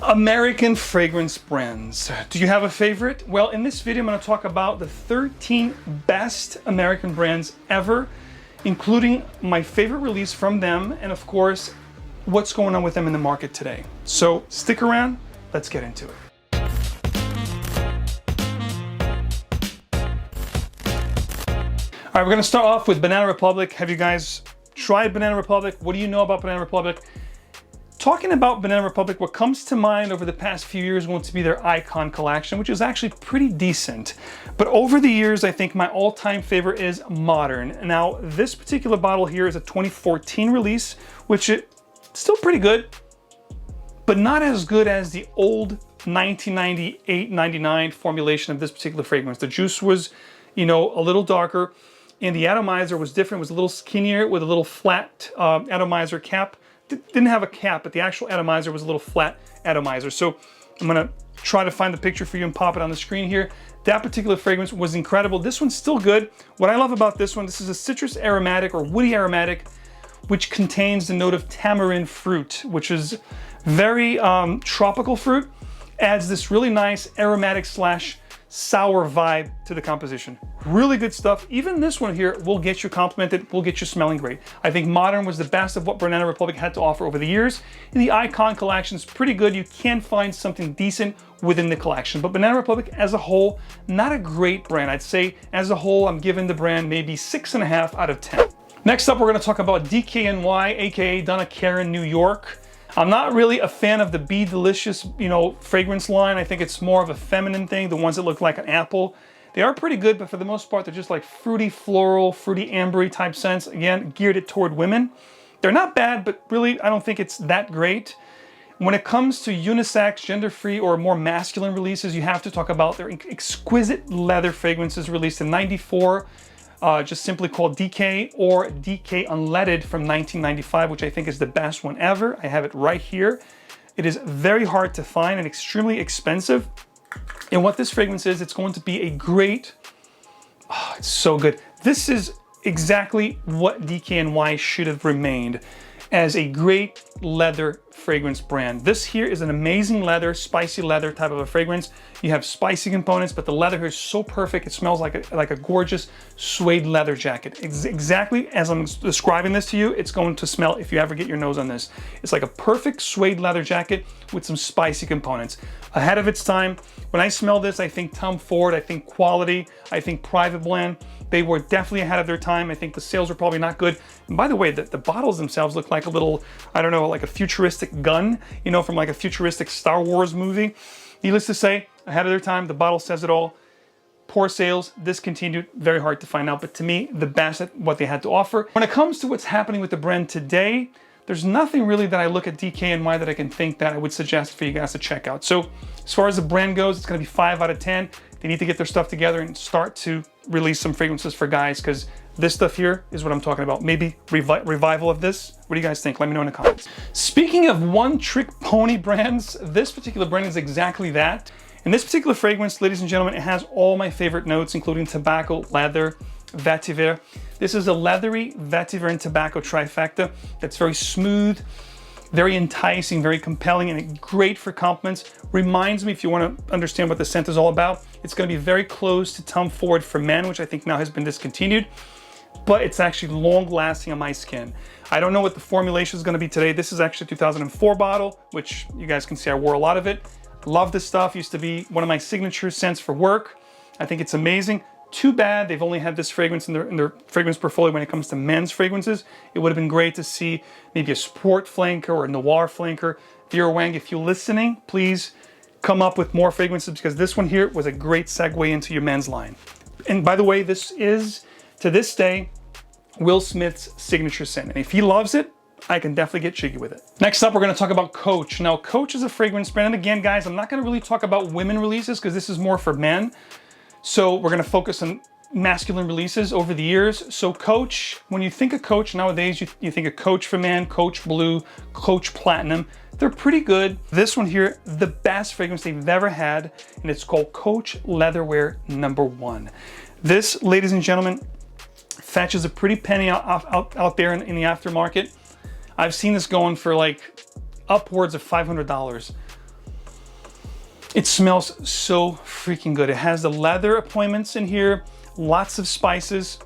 American fragrance brands. Do you have a favorite? Well, in this video, I'm going to talk about the 13 best American brands ever, including my favorite release from them, and of course, what's going on with them in the market today. So stick around, let's get into it. All right, we're going to start off with Banana Republic. Have you guys tried Banana Republic? What do you know about Banana Republic? Talking about Banana Republic, what comes to mind over the past few years wants to be their Icon collection, which is actually pretty decent. But over the years, I think my all-time favorite is Modern. Now, this particular bottle here is a 2014 release, which is still pretty good, but not as good as the old 1998-99 formulation of this particular fragrance. The juice was, you know, a little darker, and the atomizer was different. It was a little skinnier with a little flat atomizer cap. Didn't have a cap, but the actual atomizer was a little flat atomizer. So I'm gonna try to find the picture for you and pop it on the screen here. That particular fragrance was incredible. This one's still good. What I love about this one, this is a citrus aromatic or woody aromatic, which contains the note of tamarind fruit, which is very tropical fruit. Adds this really nice aromatic slash sour vibe to the composition. Really good stuff. Even this one here will get you complimented, will get you smelling great. I think Modern was the best of what Banana Republic had to offer over the years. And the Icon collection is pretty good. You can find something decent within the collection. But Banana Republic as a whole, not a great brand. I'd say as a whole, I'm giving the brand maybe 6.5 out of 10. Next up, we're gonna talk about DKNY, aka Donna Karan New York. I'm not really a fan of the Be Delicious, you know, fragrance line. I think it's more of a feminine thing, the ones that look like an apple. They are pretty good, but for the most part, they're just like fruity floral, fruity ambery type scents. Again, geared it toward women. They're not bad, but really, I don't think it's that great. When it comes to unisex, gender-free, or more masculine releases, you have to talk about their exquisite leather fragrances released in '94. Just simply called DK or DK Unleaded from 1995, which I think is the best one ever. I have it right here. It is very hard to find and extremely expensive. And what this fragrance is, it's going to be a great, oh, it's so good. This is exactly what DKNY should have remained, as a great leather fragrance brand. This here is an amazing leather, spicy leather type of a fragrance. You have spicy components, but the leather here is so perfect. It smells like a gorgeous suede leather jacket. It's exactly as I'm describing this to you, it's going to smell if you ever get your nose on this. It's like a perfect suede leather jacket with some spicy components. Ahead of its time. When I smell this, I think Tom Ford, I think quality, I think private blend. They were definitely ahead of their time. I think the sales were probably not good. And by the way, the bottles themselves look like a little, I don't know, like a futuristic gun, you know, from like a futuristic Star Wars movie. Needless to say, ahead of their time, the bottle says it all. Poor sales, discontinued, very hard to find out, but to me, the best at what they had to offer. When it comes to what's happening with the brand today, there's nothing really that I look at DKNY that I can think that I would suggest for you guys to check out. So as far as the brand goes, it's gonna be 5 out of 10. They need to get their stuff together and start to release some fragrances for guys, because this stuff here is what I'm talking about. Maybe revival of this. What do you guys think? Let me know in the comments. Speaking of one-trick pony brands, this particular brand is exactly that. And this particular fragrance, ladies and gentlemen, it has all my favorite notes, including tobacco, leather, vetiver. This is a leathery vetiver and tobacco trifecta that's very smooth, very enticing, very compelling, and great for compliments. Reminds me, if you want to understand what the scent is all about, it's going to be very close to Tom Ford for Men, which I think now has been discontinued, but it's actually long lasting on my skin. I don't know what the formulation is going to be today. This is actually a 2004 bottle, which you guys can see I wore a lot of it. Love this stuff. Used to be one of my signature scents for work. I think it's amazing. Too bad they've only had this fragrance in their fragrance portfolio when it comes to men's fragrances. It would have been great to see maybe a sport flanker or a noir flanker. Vera Wang, if you're listening, please come up with more fragrances, because this one here was a great segue into your men's line. And by the way, this is, to this day, Will Smith's signature scent. And if he loves it, I can definitely get jiggy with it. Next up, we're gonna talk about Coach. Now, Coach is a fragrance brand. And again, guys, I'm not gonna really talk about women releases because this is more for men. So we're gonna focus on masculine releases over the years. So Coach, when you think of Coach nowadays, you think of Coach for Men, Coach Blue, Coach Platinum. They're pretty good. This one here, the best fragrance they've ever had, and it's called Coach Leatherwear #1. This, ladies and gentlemen, fetches a pretty penny out there in the aftermarket. I've seen this going for like upwards of $500. It smells so freaking good. It has the leather appointments in here, lots of spices,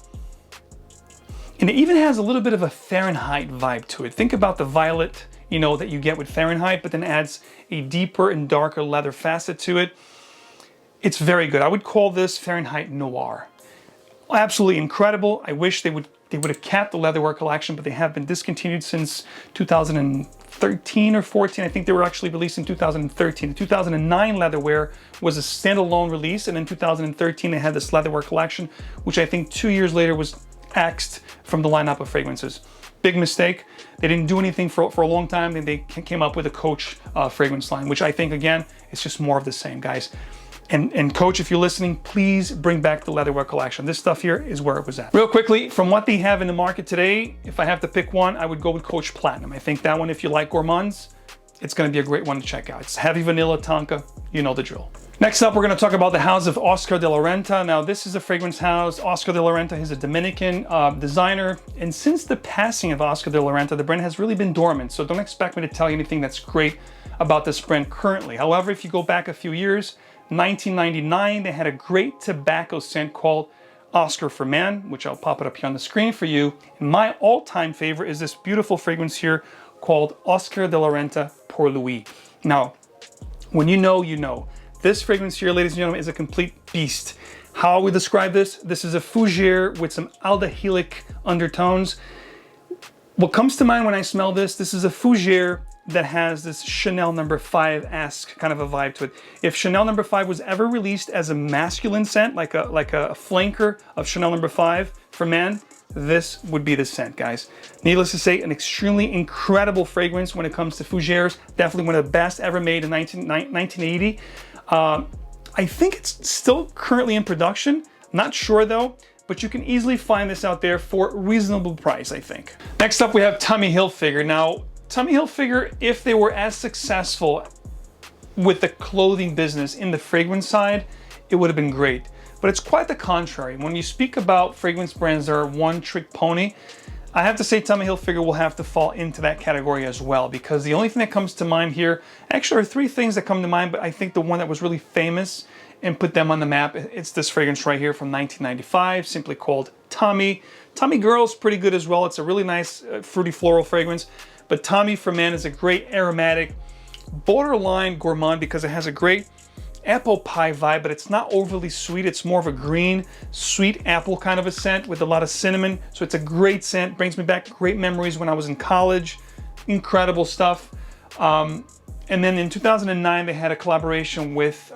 and it even has a little bit of a Fahrenheit vibe to it. Think about the violet, you know, that you get with Fahrenheit, but then adds a deeper and darker leather facet to it. It's very good. I would call this Fahrenheit Noir. Absolutely incredible. I wish they would have kept the leatherwear collection, but they have been discontinued since 2013 or 14. I think they were actually released in 2013. The 2009 leatherwear was a standalone release, and in 2013 they had this leatherwear collection, which I think 2 years later was axed from the lineup of fragrances. Big mistake. They didn't do anything for a long time. Then they came up with a Coach fragrance line, which I think, again, is just more of the same, guys. And Coach, if you're listening, please bring back the leatherwear collection. This stuff here is where it was at. Real quickly, from what they have in the market today, if I have to pick one, I would go with Coach Platinum. I think that one, if you like gourmands, it's gonna be a great one to check out. It's heavy vanilla tonka, you know the drill. Next up, we're gonna talk about the house of Oscar de la Renta. Now, this is a fragrance house. Oscar de la Renta is a Dominican designer. And since the passing of Oscar de la Renta, the brand has really been dormant. So don't expect me to tell you anything that's great about this brand currently. However, if you go back a few years, 1999, they had a great tobacco scent called Oscar for Man, which I'll pop it up here on the screen for you. And my all-time favorite is this beautiful fragrance here called Oscar de la Renta Pour Louis. Now, when you know, you know. This fragrance here, ladies and gentlemen, is a complete beast. How I would describe this? This is a fougere with some aldehydic undertones. What comes to mind when I smell this is a fougere that has this Chanel No. 5-esque kind of a vibe to it. If Chanel No. 5 was ever released as a masculine scent, like a flanker of Chanel No. 5 for men, this would be the scent, guys. Needless to say, an extremely incredible fragrance when it comes to fougères. Definitely one of the best ever made in 1980. I think it's still currently in production. Not sure though, but you can easily find this out there for a reasonable price, I think. Next up, we have Tommy Hilfiger. Now, Tommy Hilfiger, if they were as successful with the clothing business in the fragrance side, it would have been great. But it's quite the contrary. When you speak about fragrance brands that are one-trick pony, I have to say Tommy Hilfiger will have to fall into that category as well, because the only thing that comes to mind here, actually are three things that come to mind, but I think the one that was really famous and put them on the map, it's this fragrance right here from 1995, simply called Tommy. Tommy Girl's pretty good as well. It's a really nice fruity floral fragrance, but Tommy for Man is a great aromatic, borderline gourmand because it has a great apple pie vibe, but it's not overly sweet. It's more of a green, sweet apple kind of a scent with a lot of cinnamon. So it's a great scent, brings me back great memories when I was in college. Incredible stuff. And then in 2009, they had a collaboration with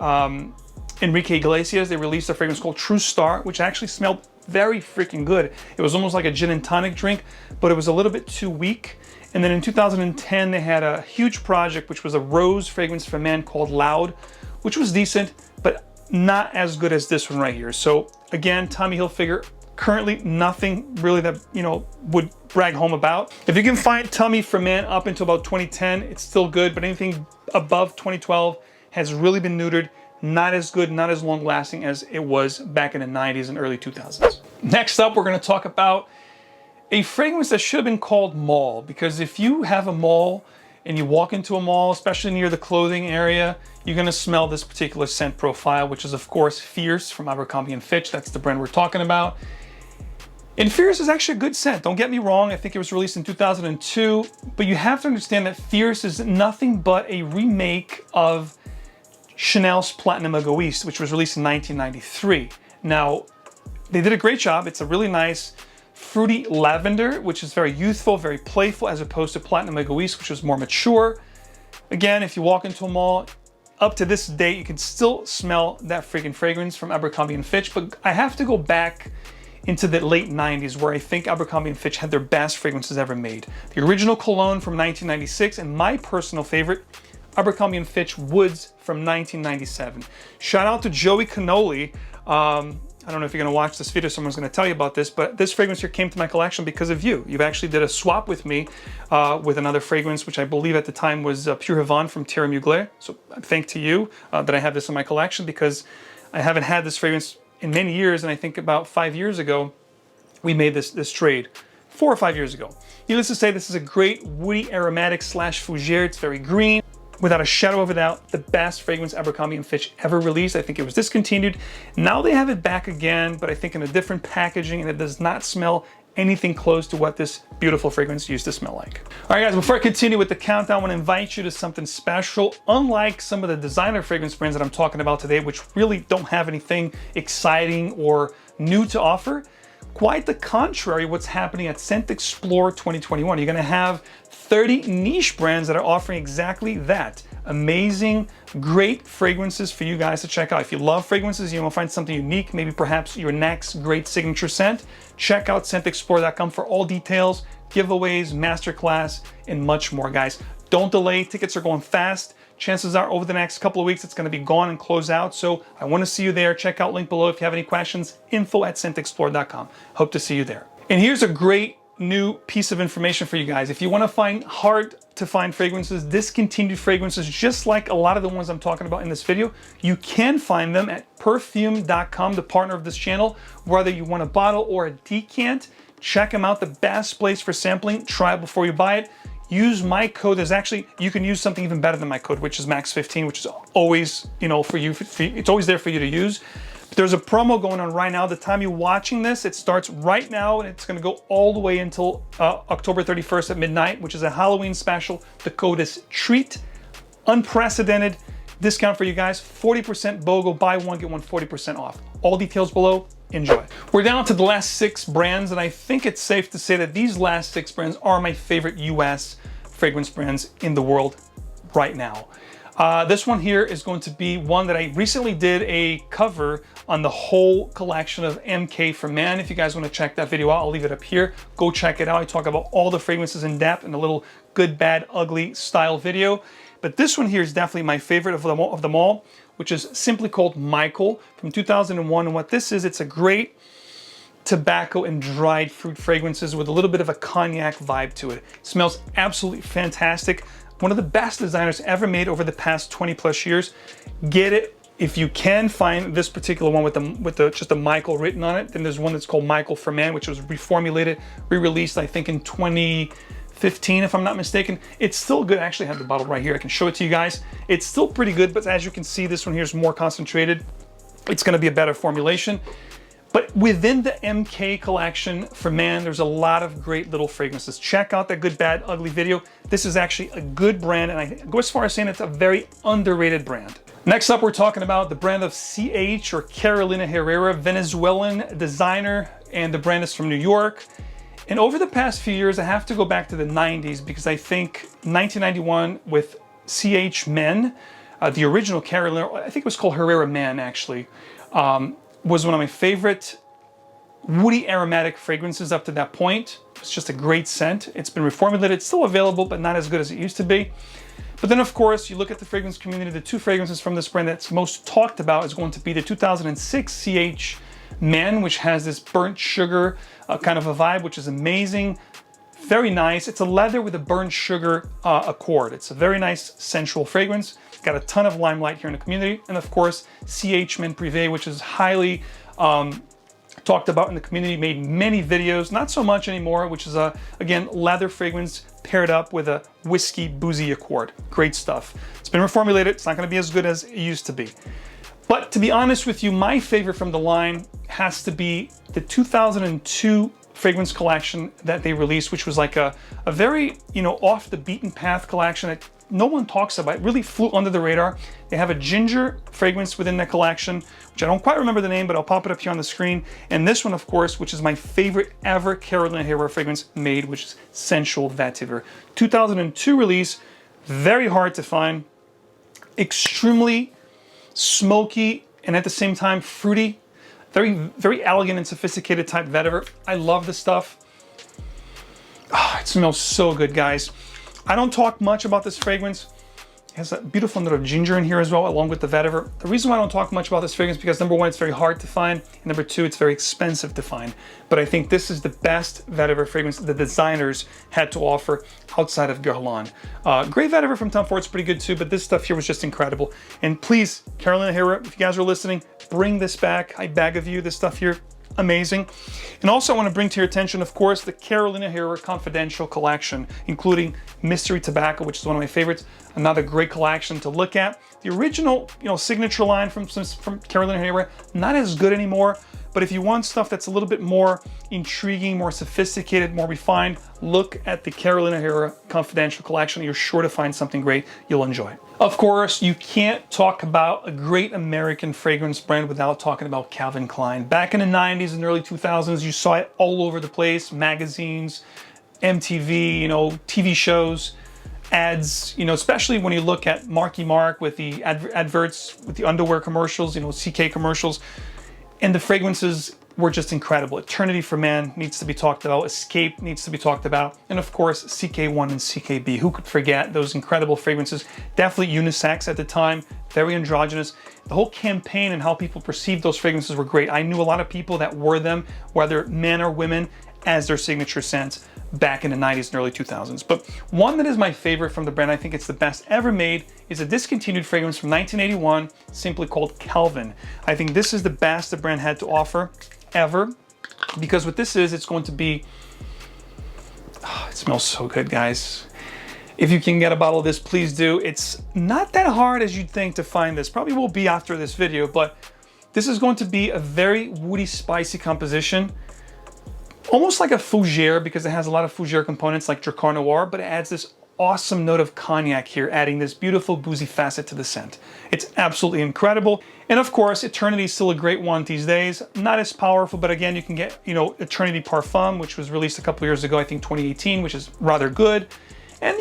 Enrique Iglesias. They released a fragrance called True Star, which actually smelled very freaking good. It was almost like a gin and tonic drink, but it was a little bit too weak. And then in 2010, they had a huge project, which was a rose fragrance for men called Loud, which was decent, but not as good as this one right here. So again, Tommy Hilfiger, currently nothing really that, you know, would brag home about. If you can find Tommy for Man up until about 2010, it's still good, but anything above 2012 has really been neutered. Not as good, not as long lasting as it was back in the 90s and early 2000s. Next up, we're gonna talk about a fragrance that should have been called Mall, because if you have a mall and you walk into a mall, especially near the clothing area, you're gonna smell this particular scent profile, which is of course Fierce from Abercrombie Fitch. That's the brand we're talking about. And Fierce is actually a good scent, don't get me wrong. I think it was released in 2002, but you have to understand that Fierce is nothing but a remake of Chanel's Platinum Egoiste, which was released in 1993. Now, they did a great job. It's a really nice fruity lavender, which is very youthful, very playful, as opposed to Platinum Egoiste, which was more mature. Again, if you walk into a mall, up to this date, you can still smell that freaking fragrance from Abercrombie Fitch, but I have to go back into the late 90s where I think Abercrombie Fitch had their best fragrances ever made. The original cologne from 1996, and my personal favorite, Abercrombie Fitch Woods from 1997. Shout out to Joey Cannoli. I don't know if you're gonna watch this video, someone's gonna tell you about this, but this fragrance here came to my collection because of you. You've actually did a swap with me with another fragrance, which I believe at the time was Pure Havane from Thierry Mugler. So thank to you that I have this in my collection, because I haven't had this fragrance in many years, and I think about 5 years ago, we made this trade. 4 or 5 years ago. Needless to say, this is a great woody aromatic slash fougere. It's very green. without a shadow of a doubt, the best fragrance Abercrombie & Fitch ever released. I think it was discontinued. Now they have it back again, but I think in a different packaging, and it does not smell anything close to what this beautiful fragrance used to smell like. All right, guys, before I continue with the countdown, I want to invite you to something special. Unlike some of the designer fragrance brands that I'm talking about today, which really don't have anything exciting or new to offer, quite the contrary, what's happening at Scentxplore 2021. You're gonna have 30 niche brands that are offering exactly that. Amazing, great fragrances for you guys to check out. If you love fragrances, you want to find something unique, maybe perhaps your next great signature scent, check out Scentxplore.com for all details, giveaways, masterclass, and much more, guys. Don't delay, tickets are going fast. Chances are over the next couple of weeks, it's gonna be gone and close out. So I wanna see you there. Check out link below if you have any questions, info@Scentxplore.com. Hope to see you there. And here's a great new piece of information for you guys. If you wanna find hard to find fragrances, discontinued fragrances, just like a lot of the ones I'm talking about in this video, you can find them at Perfume.com, the partner of this channel. Whether you want a bottle or a decant, check them out. The best place for sampling. Try it before you buy it. Use my code. There's actually, you can use something even better than my code, which is max15, which is always, for you, it's always there for you to use. But there's a promo going on right now. The time you're watching this, it starts right now and it's gonna go all the way until October 31st at midnight, which is a Halloween special. The code is TREAT. Unprecedented discount for you guys. 40% BOGO, buy one, get one 40% off. All details below. Enjoy. We're down to the last 6 brands, and I think it's safe to say that these last 6 brands are my favorite US fragrance brands in the world right now. This one here is going to be one that I recently did a cover on the whole collection of MK for Men. If you guys want to check that video out, I'll leave it up here. Go check it out. I talk about all the fragrances in depth in a little good, bad, ugly style video. But this one here is definitely my favorite of them all, which is simply called Michael from 2001. And what this is, it's a great tobacco and dried fruit fragrances with a little bit of a cognac vibe to it. It smells absolutely fantastic. One of the best designers ever made over the past 20 plus years. Get it if you can find this particular one with just a Michael written on it. Then there's one that's called Michael for Man, which was reformulated, re-released, I think in 2015, if I'm not mistaken. It's still good. I actually have the bottle right here. I can show it to you guys. It's still pretty good, but as you can see, this one here is more concentrated. It's gonna be a better formulation. But within the MK collection for Man, there's a lot of great little fragrances. Check out that Good, Bad, Ugly video. This is actually a good brand, and I go as far as saying it's a very underrated brand. Next up, we're talking about the brand of CH, or Carolina Herrera, Venezuelan designer, and the brand is from New York. And over the past few years, I have to go back to the 90s because I think 1991 with CH Men, the original Carolina, I think it was called Herrera Man actually, was one of my favorite woody aromatic fragrances up to that point. It's just a great scent. It's been reformulated. It's still available, but not as good as it used to be. But then, of course, you look at the fragrance community, the 2 fragrances from this brand that's most talked about is going to be the 2006 CH Men, which has this burnt sugar kind of a vibe, which is amazing. Very nice. It's a leather with a burnt sugar accord. It's a very nice sensual fragrance. Got a ton of limelight here in the community. And of course, CH Men Privé, which is highly talked about in the community, made many videos, not so much anymore, which is again, leather fragrance paired up with a whiskey boozy accord. Great stuff. It's been reformulated. It's not gonna be as good as it used to be. But to be honest with you, my favorite from the line has to be the 2002 fragrance collection that they released, which was like a very, off the beaten path collection that no one talks about. It really flew under the radar. They have a ginger fragrance within that collection, which I don't quite remember the name, but I'll pop it up here on the screen. And this one, of course, which is my favorite ever Carolina Herrera fragrance made, which is Sensual Vetiver. 2002 release, very hard to find, extremely smoky, and at the same time fruity. Very, very elegant and sophisticated type vetiver. I love this stuff. Oh, it smells so good, guys. I don't talk much about this fragrance. It has a beautiful note of ginger in here as well, along with the vetiver. The reason why I don't talk much about this fragrance is because number 1, it's very hard to find, and number 2, it's very expensive to find. But I think this is the best vetiver fragrance the designers had to offer outside of Guerlain. Great vetiver from Tom Ford's pretty good too, but this stuff here was just incredible. And please, Carolina Herrera, if you guys are listening, bring this back. I beg of you. This stuff here, amazing. And also I want to bring to your attention, of course, the Carolina Herrera Confidential Collection, including Mystery Tobacco, which is one of my favorites. Another great collection to look at. The original, signature line from Carolina Herrera, not as good anymore. But if you want stuff that's a little bit more intriguing, more sophisticated, more refined, look at the Carolina Herrera Confidential Collection. You're sure to find something great you'll enjoy. Of course, you can't talk about a great American fragrance brand without talking about Calvin Klein. Back in the 90s and early 2000s, you saw it all over the place, magazines, MTV, TV shows, ads, especially when you look at Marky Mark with the adverts, with the underwear commercials, CK commercials. And the fragrances were just incredible. Eternity for Man needs to be talked about. Escape needs to be talked about. And of course, CK1 and CKB. Who could forget those incredible fragrances? Definitely unisex at the time, very androgynous. The whole campaign and how people perceived those fragrances were great. I knew a lot of people that wore them, whether men or women, as their signature scents back in the 90s and early 2000s. But one that is my favorite from the brand, I think it's the best ever made, is a discontinued fragrance from 1981, simply called Calvin. I think this is the best the brand had to offer ever, because what this is, it's going to be, it smells so good, guys. If you can get a bottle of this, please do. It's not that hard as you'd think to find this. Probably will be after this video, but this is going to be a very woody, spicy composition. Almost like a fougere, because it has a lot of fougere components like Dracar Noir, but it adds this awesome note of cognac here, adding this beautiful boozy facet to the scent. It's absolutely incredible. And of course, Eternity is still a great one these days. Not as powerful, but again, you can get, Eternity Parfum, which was released a couple years ago, I think 2018, which is rather good. And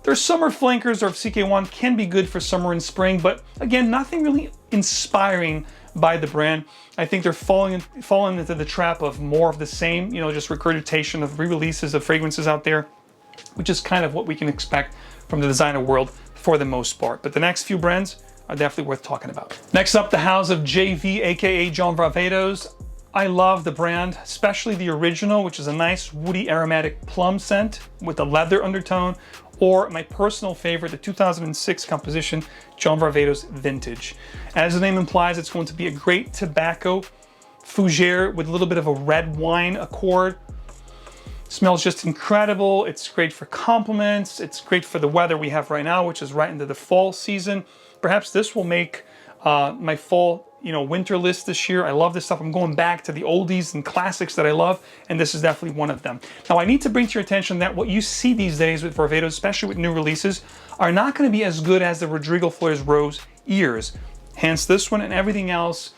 their summer flankers of CK1 can be good for summer and spring, but again, nothing really inspiring by the brand. I think they're falling into the trap of more of the same, just regurgitation of re-releases of fragrances out there, which is kind of what we can expect from the designer world for the most part. But the next few brands are definitely worth talking about. Next up, the house of JV, aka John VARVATOS. I love the brand, especially the original, which is a nice woody aromatic plum scent with a leather undertone, or my personal favorite, the 2006 composition, John VARVATOS Vintage. As the name implies, it's going to be a great tobacco fougere with a little bit of a red wine accord. Smells just incredible. It's great for compliments. It's great for the weather we have right now, which is right into the fall season. Perhaps this will make my fall winter list this year. I love this stuff. I'm going back to the oldies and classics that I love, and this is definitely one of them. Now, I need to bring to your attention that what you see these days with VARVATOS, especially with new releases, are not going to be as good as the Rodrigo Flores-Roux ears. Hence this one and everything else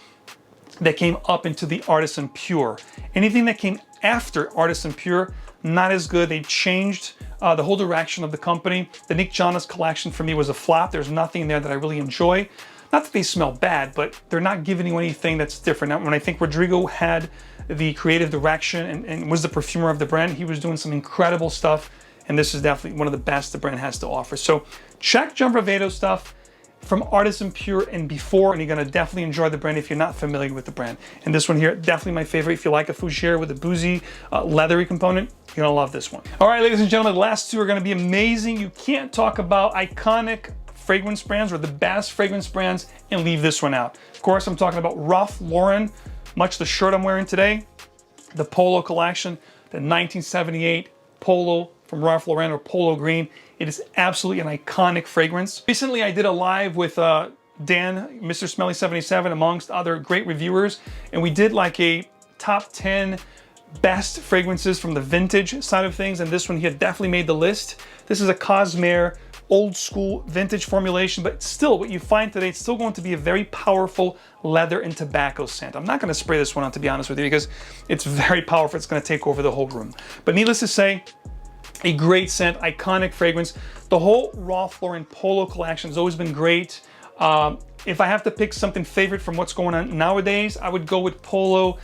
that came up into the Artisan Pure. Anything that came after Artisan Pure, not as good. They changed the whole direction of the company. The Nick Jonas collection for me was a flop. There's nothing in there that I really enjoy. Not that they smell bad, but they're not giving you anything that's different. Now, when I think Rodrigo had the creative direction and was the perfumer of the brand, he was doing some incredible stuff, and this is definitely one of the best the brand has to offer. So check John VARVATOS stuff from Artisan Pure and before, and you're gonna definitely enjoy the brand if you're not familiar with the brand. And this one here, definitely my favorite. If you like a fougere with a boozy, leathery component, you're gonna love this one. All right, ladies and gentlemen, the last two are gonna be amazing. You can't talk about iconic fragrance brands or the best fragrance brands and leave this one out. Of course, I'm talking about Ralph Lauren, much the shirt I'm wearing today, the Polo collection, the 1978 Polo from Ralph Lauren, or Polo Green. It is absolutely an iconic fragrance. Recently, I did a live with Dan, Mr. Smelly 77, amongst other great reviewers, and we did like a top 10 best fragrances from the vintage side of things, and this one here definitely made the list. This is a Cosmere old school vintage formulation, but still what you find today, it's still going to be a very powerful leather and tobacco scent. I'm not going to spray this one on, to be honest with you, because it's very powerful. It's going to take over the whole room. But needless to say, a great scent, iconic fragrance. The whole Ralph Lauren Polo collection has always been great. If I have to pick something favorite from what's going on nowadays, I would go with Polo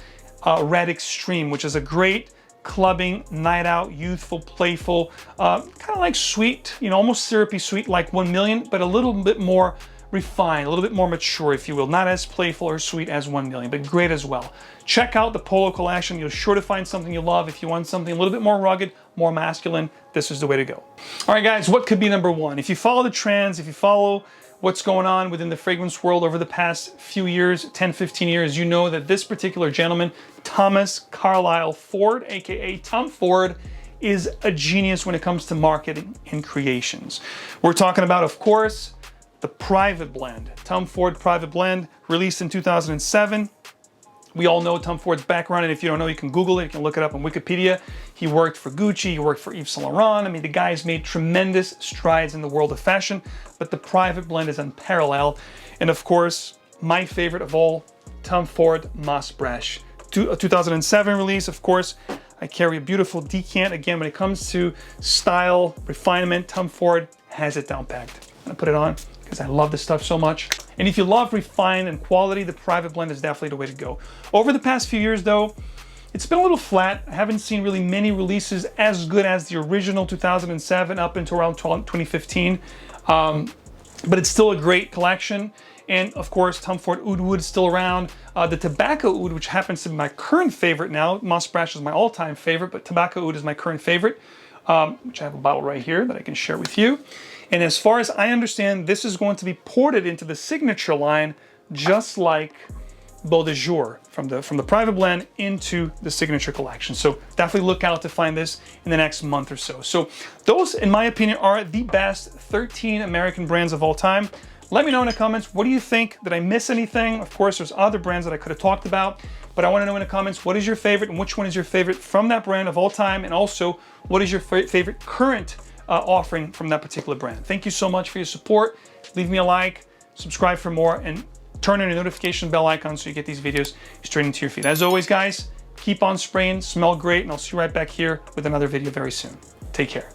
Red Extreme, which is a great clubbing, night out, youthful, playful, kind of like sweet, almost syrupy sweet like 1 Million, but a little bit more refined, a little bit more mature, if you will. Not as playful or sweet as 1 Million, but great as well. Check out the Polo collection. You're sure to find something you love. If you want something a little bit more rugged, more masculine, this is the way to go. All right, guys, what could be number one? If you follow the trends, if you follow what's going on within the fragrance world over the past few years, 10, 15 years, you know that this particular gentleman, Thomas Carlyle Ford, aka Tom Ford, is a genius when it comes to marketing and creations. We're talking about, of course, the Private Blend. Tom Ford Private Blend, released in 2007. We all know Tom Ford's background, and if you don't know, you can Google it, you can look it up on Wikipedia. He worked for Gucci, he worked for Yves Saint Laurent. I mean, the guy's made tremendous strides in the world of fashion, but the Private Blend is unparalleled. And of course, my favorite of all, Tom Ford Muscat. 2007 release, of course. I carry a beautiful decant. Again, when it comes to style, refinement, Tom Ford has it down packed. I'm gonna put it on because I love this stuff so much. And if you love refined and quality, the Private Blend is definitely the way to go. Over the past few years though, it's been a little flat. I haven't seen really many releases as good as the original 2007 up until around 2015. But it's still a great collection. And of course, Tom Ford Oud Wood is still around. The Tobacco Oud, which happens to be my current favorite now. Muscat is my all-time favorite, but Tobacco Oud is my current favorite, which I have a bottle right here that I can share with you. And as far as I understand, this is going to be ported into the signature line, just like Beau de Jour from the Private Blend into the signature collection. So definitely look out to find this in the next month or so. So those, in my opinion, are the best 13 American brands of all time. Let me know in the comments, what do you think? Did I miss anything? Of course, there's other brands that I could have talked about, but I want to know in the comments, what is your favorite and which one is your favorite from that brand of all time? And also, what is your favorite current offering from that particular brand? Thank you so much for your support. Leave me a like, subscribe for more, and turn on the notification bell icon so you get these videos straight into your feed. As always, guys, keep on spraying, smell great, and I'll see you right back here with another video very soon. Take care.